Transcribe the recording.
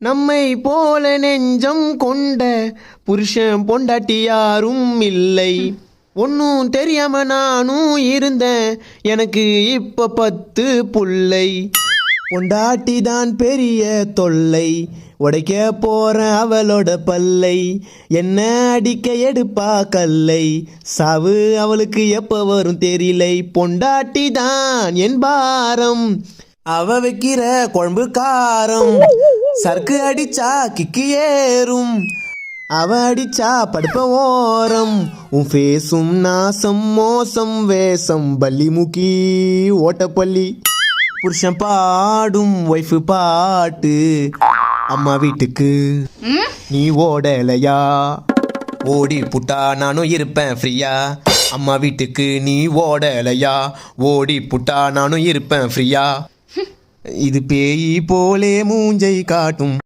நம்மை போல நெஞ்சம் கொண்ட புருஷன் பொண்டாட்டி யாரும் இல்லை. ஒன்னும் தெரியாம நானும் இருந்தேன், எனக்கு இப்ப 10 புள்ளை. பொண்டாட்டி தான் பெரிய தொல்லை, உடைக்க போறேன் அவளோட பல்லை. என்ன அடிக்க எடுப்பா கல்லை, சாவு அவளுக்கு எப்ப வரும் தெரியலை. பொண்டாட்டி தான் என் பாரம், அவ வைக்கிற குழம்பு காரம். சரக்கு அடிச்சா கிக்கு ஏறும், அவ அடிச்சா படுப்ப ஓரம். உன் ஃபேஸும் நாசம் மோசம் வேஷம் பள்ளி முக்கி ஓட்டப்பள்ளி. புருஷன் பாடும் ஒய்ஃபு பாட்டு, அம்மா வீட்டுக்கு நீ ஓடலையா? ஓடி புட்டா நானும் இருப்பேன் ஃப்ரீயா. அம்மா வீட்டுக்கு நீ ஓடலையா? ஓடி புட்டா நானும் இருப்பேன் ஃப்ரீயா. இது பேய் போலே மூஞ்சை காட்டும்.